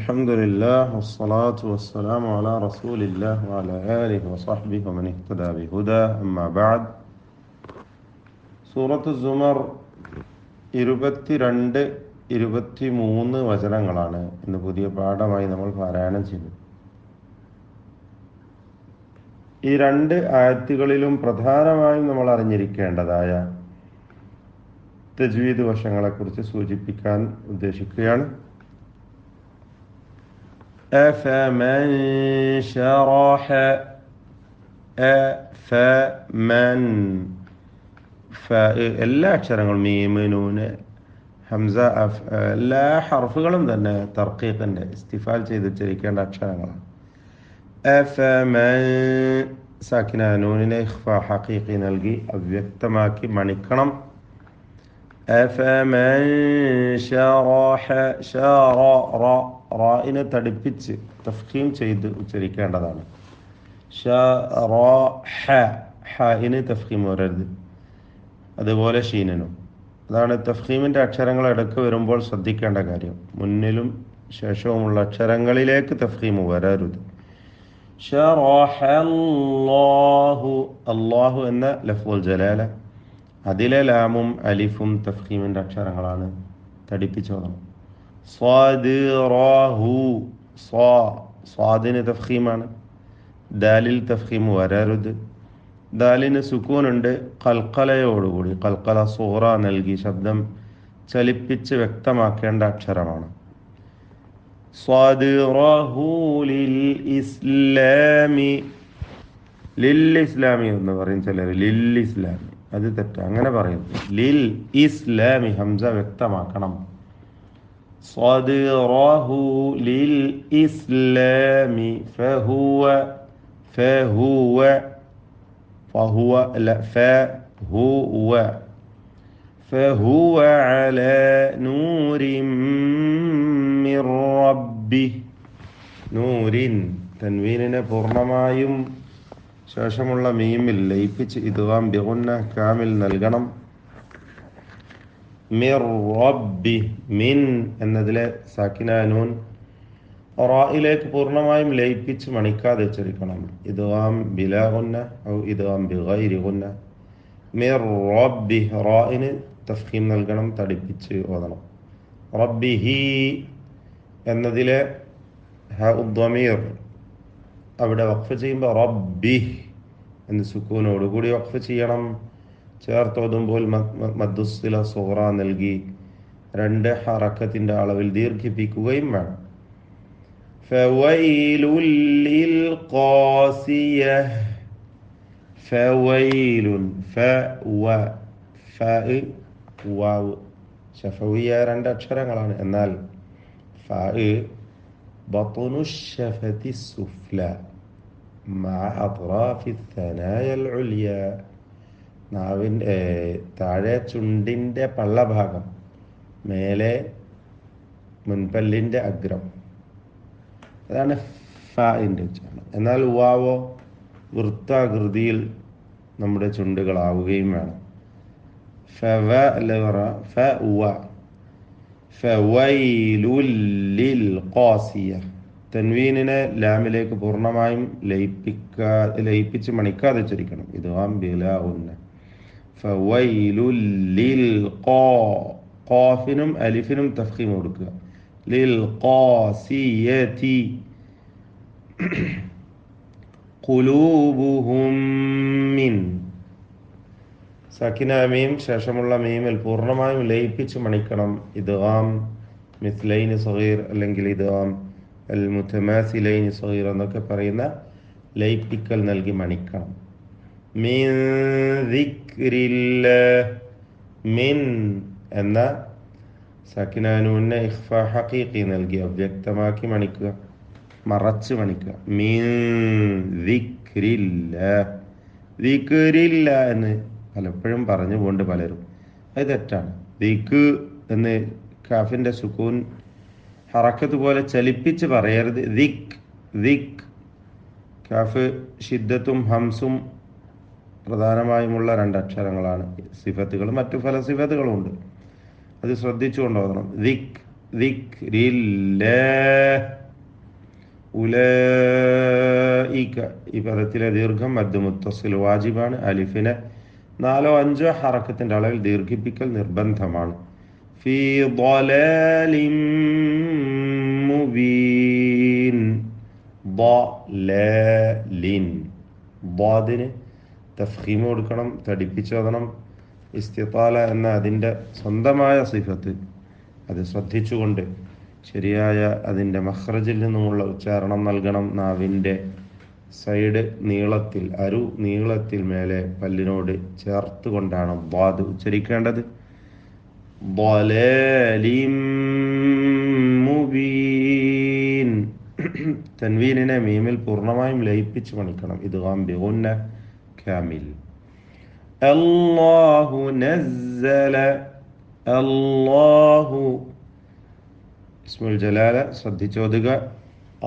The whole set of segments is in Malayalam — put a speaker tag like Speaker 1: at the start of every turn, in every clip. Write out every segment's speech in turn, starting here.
Speaker 1: الحمد لله والصلاة والسلام على رسول الله وعلى آله وصحبه ومن اهتدى بهداه أما بعد സൂറത്ത് സുമർ 22, 23 വചനങ്ങളാണ് ഇന്ന് പുതിയ പാഠമായി നമ്മൾ പാരായണം ചെയ്യുന്നത്. ഈ രണ്ട് ആയത്തുകളിലും പ്രധാനമായും നമ്മൾ അറിഞ്ഞിരിക്കേണ്ടതായ തജ്വീദ് വശങ്ങളെക്കുറിച്ച് സൂചിപ്പിക്കാൻ ഉദ്ദേശിക്കുകയാണ്. أفمن شرح أفمن എല്ലാ അക്ഷരങ്ങളും മീം, നൂന്, ഹംസ, എല്ലാ ഹർഫുകളും തന്നെ തർക്കീഖിന്റെ ഇസ്തിഫാൽ ചെയ്ത് ഉച്ചരിക്കേണ്ട അക്ഷരങ്ങളാണ്. അഫമൻ സാക്കിന നൂനിനെ ഇഖ്ഫാ ഹഖീഖി നൽകി അവ്യക്തമാക്കി മണിക്കണം. അഫമൻ ശറഹ റായിനെ തടിപ്പിച്ച് തഫ്ഖീം ചെയ്ത് ഉച്ചരിക്കേണ്ടതാണ്. ഹാഇന് തഫ്ഖീം വരരുത്, അതുപോലെ ഷീനനും. അതാണ് തഫ്ഖീമിന്റെ അക്ഷരങ്ങൾ ഇടയ്ക്ക് വരുമ്പോൾ ശ്രദ്ധിക്കേണ്ട കാര്യം. മുന്നിലും ശേഷവുമുള്ള അക്ഷരങ്ങളിലേക്ക് തഫ്ഖീം വരരുത്. അല്ലാഹു എന്ന ലഫ്ളുൽ ജലാല, അതിലെ ലാമും അലിഫും തഫ്ഖീമിന്റെ അക്ഷരങ്ങളാണ്, തടിപ്പിച്ചോളണം. സ്വാദിന് തഫ്ഖീമാണ്, ദാലിൽ തഫ്ഖീം വരരുത്. ദാലിന് സുക്കൂനുണ്ട്, ഖൽഖലയോടുകൂടി ഖൽഖല സൂറ നൽകി ശബ്ദം ചലിപ്പിച്ച് വ്യക്തമാക്കേണ്ട അക്ഷരമാണ്. ലിൽ ഇസ്ലാമി എന്ന് പറയും ചിലർ, ലിൽ ഇസ്ലാമി, അത് തെറ്റ, അങ്ങനെ പറയുന്നു. ലിൽ ഇസ്ലാമി ഹംസ വ്യക്തമാക്കണം. صدره للإسلام فهو على نور من ربه. നൂരിൻ തൻവീനിനെ പൂർണ്ണമായും ശേഷമുള്ള മീമിൽ ലയിപ്പിച്ച് ഇദ്ഗാം ബിഗുന്ന കാമിൽ നൽകണം. മിർ റബ്ബി, മിൻ എന്നതിലെ സാക്കിന നൂൻ റായിലേക്ക് പൂർണ്ണമായും ലയിപ്പിച്ച് മണിക്കാതെ ഉച്ചരിക്കണം. ഇദ്ഗാം ബിലാ ഗുന്ന ഔ ഇദ്ഗാം ബിഗൈരി ഗുന്ന. മിർ റബ്ബി റായിന് തഫ്ഖീം നൽകണം, തടിപ്പിച്ച് ഓതണം. റബ്ബിഹി എന്നതിലെ ദ്വമീർ അവിടെ വഖഫ് ചെയ്യുമ്പോൾ റബ്ബിഹ് എന്ന് സുക്കൂനോടുകൂടി വഖഫ് ചെയ്യണം. ചേർത്തോതുമ്പോൾ മദ്ദുസ്സില സുഗ്റ നൽകി 2 ഹറക്കത്തിന്റെ അളവിൽ ദീർഘിപ്പിക്കുകയും വേണം. ഫവൈലുൽ ലിൽ ഖാസിയഹ, ഫവൈലുൻ വാവ് ശഫവിയ 2 അക്ഷരങ്ങളാണ്. എന്നാൽ ബത്നു ശഫതി സുഫ്ല മഅ അത്റാഫി ثനായ ഉൽയ, നാവിൻ്റെ താഴെ ചുണ്ടിൻ്റെ പള്ളഭാഗം, മേലെ മുൻപല്ലിൻ്റെ അഗ്രം, അതാണ് ഫാഇൻ്റെ ഉച്ചാരണം. എന്നാൽ വാവോ വൃത്താകൃതിയിൽ നമ്മുടെ ചുണ്ടുകളാവുകയും വേണം. ഫവൈലുൽ ലിൽ ഖാസിയ, തൻവീനിനെ ലാമിലേക്ക് പൂർണ്ണമായും ലയിപ്പിച്ച് മണിക്കാതെ ഉച്ചരിക്കണം. ഇദ്ഗാം ബിലാ ഗുന്ന. ഫവൈലുൽ ലിൽ ഖാഫിനും അലിഫിനും തഫ്ഖീം കൊടുക്കുക. ലിൽ ഖാസിയതി ഖുലൂബുഹും മിൻ, സാക്കിന മീം ശേഷമുള്ള മീമിൽ പൂർണ്ണമായും ലയിപ്പിച്ച് മണിക്കണം. ഇദ്ഗാം മിസ്ലൈനി സഗീർ അല്ലെങ്കിൽ ഇദ്ഗാം അൽ മുതമാസിലൈനി സഗീർ എന്നൊക്കെ പറയുന്ന ലയിപ്പിക്കൽ നൽകി മണിക്കണം. മിൻ ദിക്രില്ലാഹ്, മിൻ എന്ന സാക്കിന നൂനിനെ ഇഖ്ഫാ ഹഖീഖി നൽകി അവ്യക്തമാക്കി മണിക്കുക, മറച്ച് മണിക്കുക. മിൻ ദിക്രില്ലാഹ്, ദിക്രില്ലാഹ് എന്ന് പലപ്പോഴും പറഞ്ഞു പോണ്ട് പലരും, അത് തെറ്റാണ്. ദിക്ക് എന്ന് കാഫിന്റെ സുക്കൂൻ ഹറക്കത്ത് പോലെ ചലിപ്പിച്ച് പറയരുത്. ദിക് കാഫ് ഷിദ്ദത്തും ഹംസും പ്രധാനമായുമുള്ള 2 അക്ഷരങ്ങളാണ്. സിഫത്തുകൾ മറ്റു പല സിഫത്തുകളും ഉണ്ട്, അത് ശ്രദ്ധിച്ചുകൊണ്ട് ഓതണം. ദിക്രില്ലാഹ്. ഉലൈക ഈ പദത്തിലെ ദീർഘം മദ് മുത്തസിൽ വാജിബാണ്. അലിഫിനെ 4-5 ഹറക്കത്തിന്റെ അളവിൽ ദീർഘിപ്പിക്കൽ നിർബന്ധമാണ്. ഫീ ളലാലിൻ മുബീൻ. ളലാലിൻ ളാദിന് തഫ്ഖീം കൊടുക്കണം, തടിപ്പിച്ചോദണം. ഇസ്തിതാല എന്ന അതിൻ്റെ സ്വന്തമായ സിഫത്ത് അത് ശ്രദ്ധിച്ചുകൊണ്ട് ശരിയായ അതിൻ്റെ മഖ്റജിൽ നിന്നുമുള്ള ഉച്ചാരണം നൽകണം. നാവിൻ്റെ സൈഡ് നീളത്തിൽ, അരു നീളത്തിൽ മേലെ പല്ലിനോട് ചേർത്ത് കൊണ്ടാണ് ളാദ് ഉച്ചരിക്കേണ്ടത്. ളലാലിൻ മുബീൻ. തൻവീനിനെ മീമിൽ പൂർണ്ണമായും ലയിപ്പിച്ച് മണിക്കണം. ഇദ്ഗാം ബിഗുന്ന കാമിൽ. അല്ലാഹു നസ്സല. അല്ലാഹു ഇസ്മുൽ ജലാല ശ്രദ്ധിച്ചോതുക.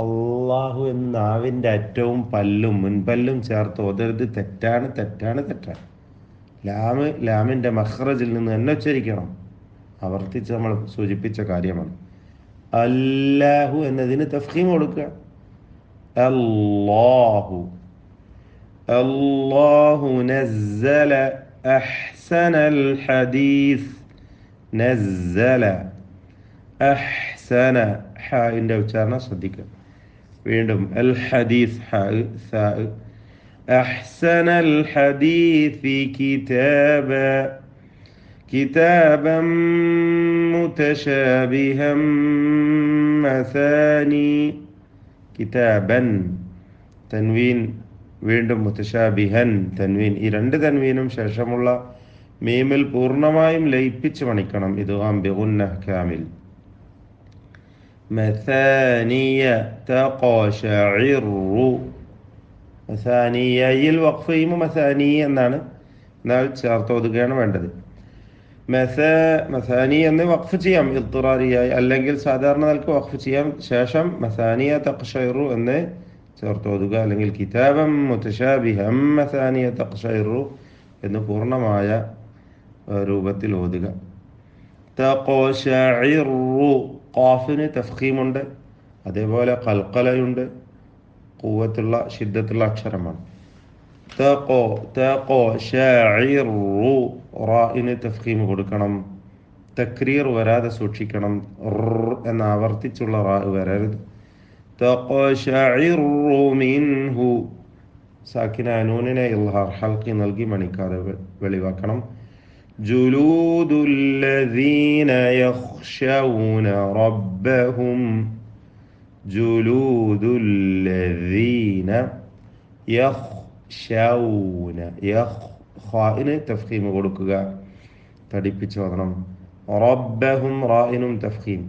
Speaker 1: അള്ളാഹു എന്ന നാവിൻ്റെ അറ്റവും പല്ലും മുൻപല്ലും ചേർത്ത് ഓതരുത്. തെറ്റാണ്, തെറ്റാണ്, തെറ്റാണ്. ലാമിൻ്റെ മഖ്റജിൽ നിന്ന് തന്നെ ഉച്ചരിക്കണം. ആവർത്തിച്ച് നമ്മൾ സൂചിപ്പിച്ച കാര്യമാണ്. അല്ലാഹു എന്നതിന് തഫ്ഖീം കൊടുക്കുക. അല്ലാഹു. അല്ലാഹു നസ്സല അഹ്സനൽ ഹദീസ്. നസ്സല അഹ്സന ഹാഇൻ്റെ ഉച്ചാരണം ശ്രദ്ധിക്കുക. വീണ്ടും അൽ ഹദീസ് ഹ സാ. അഹ്സനൽ ഹദീസി കിതാബ. കിതാബൻ മുതശാബിഹൻ മസാനി. കിതാബൻ തൻവീൻ, വീണ്ടും മുതശാബിഹൻ തൻവീൻ. ഈ രണ്ട് തൻവീനും ശേഷമുള്ള മീമിൽ പൂർണ്ണമായും ലയിപ്പിച്ച് മണിക്കണം. ഇദ്ഗാം ബിഗുന്നഹ് കാമിൽ. മസാനിയ തഖശഇറു. മസാനിയയിൽ വഖഫ് ചെയ്യുമ്പോൾ മസാനി എന്നാണ്, എന്നാൽ ചേർത്തോതുകയാണ് വേണ്ടത്. മസാനി എന്ന് വഖഫ് ചെയ്യാം ഇദ്റാരിയായി, അല്ലെങ്കിൽ സാധാരണ നിലക്ക് വഖഫ് ചെയ്യാം. ശേഷം മസാനിയ തഖ്ശഇറു എന്ന് ചേർത്തോതുക, അല്ലെങ്കിൽ കിതാബൻ മുതശാബിഹൻ മസാനിയ തഖ്ശഇറു എന്ന് പൂർണ്ണമായ രൂപത്തിൽ ഓതുക. തഖശഇറു ഖാഫിന് തഫ്ഖീമുണ്ട്, അതേപോലെ ഖൽഖലയുണ്ട്. ഖുവത്തുള്ള ഷിദ്ദത്തുള്ള അക്ഷരമാണ്. തഖശഇറു റാഇന് തഫ്ഖീം കൊടുക്കണം. തക്രീർ വരാതെ സൂക്ഷിക്കണം. എന്ന ആവർത്തിച്ചുള്ള റാ വരരുത്. തഖശഇറു മിൻഹു സാക്കിന നൂനിനെ ഇൽഹാർ ഹൽഖി നൽകി മണിക്കാതെ വെളിവാക്കണം. ജുലൂദുല്ലദീന യഖ്ശൗന റബ്ബഹും. ജുലൂദുല്ലദീന യഖ്ശൗന. ഖാഇന് തഫ്ഖീം കൊടുക്കുക, തടിപ്പിച്ച് ഓതണം. റബ്ബഹും റാഇനും തഫ്ഖീം.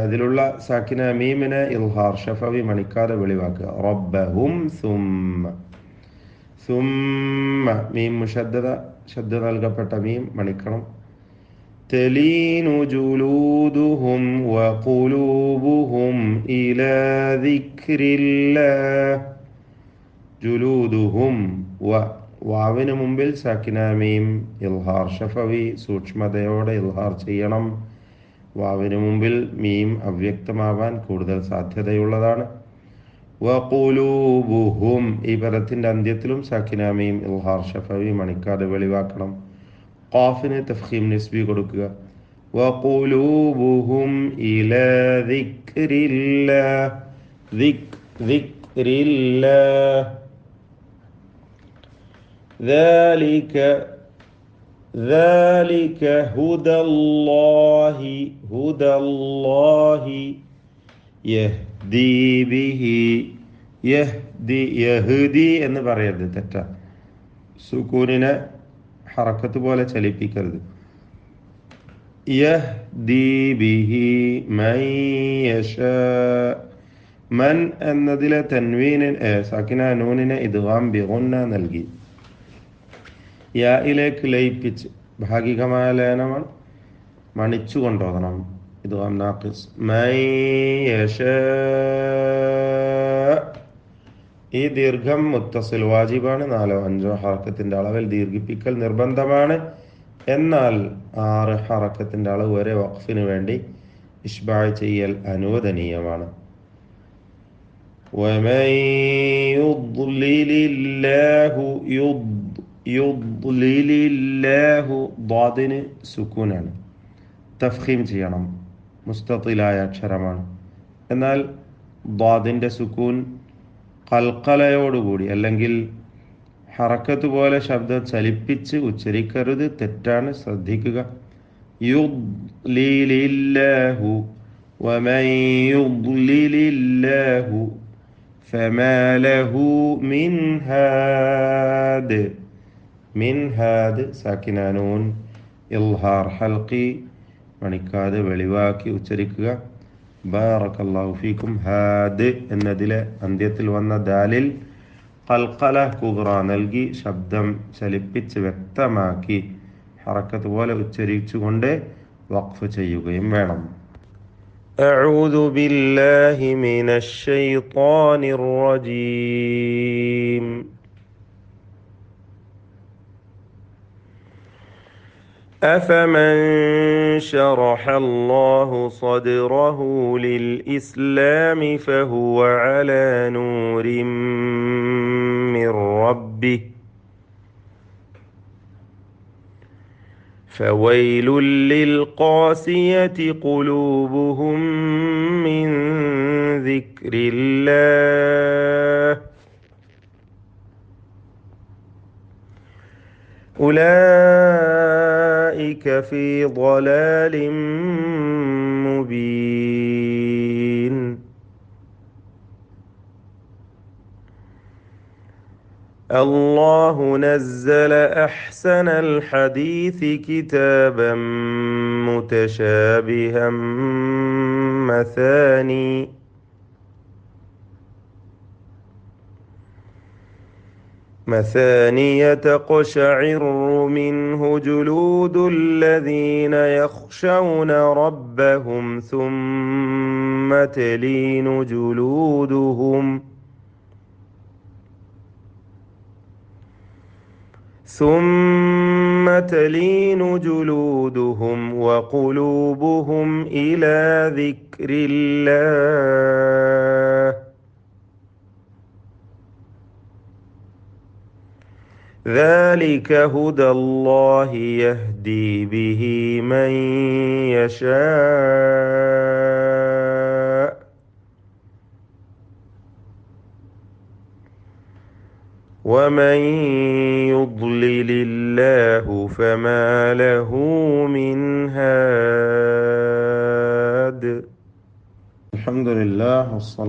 Speaker 1: ഇതിലുള്ള സാക്കിന മീമിനെ ഇൽഹാർ ഷഫവി മണിക്കാതെ വെളിവാക്കുക. റബ്ബഹും സുമ്മ മീം മുഷദ്ദദ, ശബ്ദ നൽകപ്പെട്ട മീം മണിക്കണം. തലീനു ജുലൂദുഹും വഖുലൂബുഹും ഇലാ ദിക്രില്ലാഹ്. ജുലൂദുഹും വാവിന് മുമ്പിൽ സാക്കിന മീം ഇൽഹാർ ഷഫവി സൂക്ഷ്മതയോടെ ഇൽഹാർ ചെയ്യണം. വാവിന് മുമ്പിൽ മീം അവ്യക്തമാവാൻ കൂടുതൽ സാധ്യതയുള്ളതാണ്. വഖുലൂബുഹും ഈ പദത്തിന്റെ അന്ത്യത്തിലും സാക്കിന മീം ഇൽഹാർ ഷഫവി മണിക്കാതെ വെളിവാക്കണം. ഖാഫിന് തഫ്ഖീം നിസ്ബി കൊടുക്കുക. വഖുലൂബുഹും ഇലാ ദിക്രില്ലാഹ്. ദിക്രില്ലാഹ്. ذلك هدى الله يهدي به. യഹ്ദി എന്ന് പറയരുത്, തെറ്റാ. സുക്കൂനിനെ ഹറക്കത്ത് പോലെ ചലിപ്പിക്കരുത്. യഹ്ദി ബിഹി മൻ യശാ. മൻ എന്നതിലെ തൻവീനിൻ സാക്കിന നൂനിനെ ഇദ്ഗാം ബിഗുന്ന നൽകി യായിലേക്ക് ലയിപ്പിച്ച് ഭാഗികമായ ലയനമാണ്, മണിച്ചു കൊണ്ടോതണം. ഇദ്ഗാം നാഖിസ്. മൻ യശാ. ഈ ദീർഘം മുത്തസിൽ വാജിബാണ്. 4-5 ഹർക്കത്തിന്റെ അളവിൽ ദീർഘിപ്പിക്കൽ നിർബന്ധമാണ്. എന്നാൽ 6 ഹറക്കത്തിൻ്റെ അളവ് വരെ വഖഫിന് വേണ്ടി ഇഷ്ബാഅ് ചെയ്യൽ അനുവദനീയമാണ്. ومن يضلل الله يضلل الله ضادന് സുക്കൂനാണ്, തഫ്ഖീം ചെയ്യണം, മുസ്തത്തിലായ അക്ഷരമാണ്. എന്നാൽ ضادന്റെ സുക്കൂൻ ഖൽഖലയോടുകൂടി അല്ലെങ്കിൽ ഹറക്കത്ത് പോലെ ശബ്ദം ചലിപ്പിച്ച് ഉച്ചരിക്കരുത്, തെറ്റാണ്, ശ്രദ്ധിക്കുക. യുദ്ലിലില്ലാഹു വമൻ യുദ്ലിലില്ലാഹു ഫമാ ലഹു മിൻ ഹാദ്. മിൻ ഹാദ് സാക്കിനാനൂൻ ഇൽഹാർ ഹൽഖി മണിക്കാതെ വെളിവാക്കി ഉച്ചരിക്കുക. ബാറക്കല്ലാഹു ഫീക്കും. ഹാദ് എന്നതിലെ അന്ത്യത്തിൽ വന്ന ദാലിൽ ഖൽഖല കുബ്ര നൽകി ശബ്ദം ചലിപ്പിച്ച് വ്യക്തമാക്കി ഹറക്കത്ത് പോലെ ഉച്ചരിച്ചുകൊണ്ട് വഖഫ് ചെയ്യുകയും വേണം. أعوذ بالله من الشيطان الرجيم. أفمن شرح الله صدره للإسلام فهو على نور من ربه فويل للقاسية قلوبهم من ذكر الله أولئك في ضلال مبين. الله نزل أحسن الحديث كتابا متشابها مثانية تقشعر منه جلود الذين يخشون ربهم ثم تلين جلودهم وقلوبهم إلى ذكر الله ذلك هدى الله يهدي به من يشاء ومن يضلل الله فما له من هاد. الحمد لله والصلاة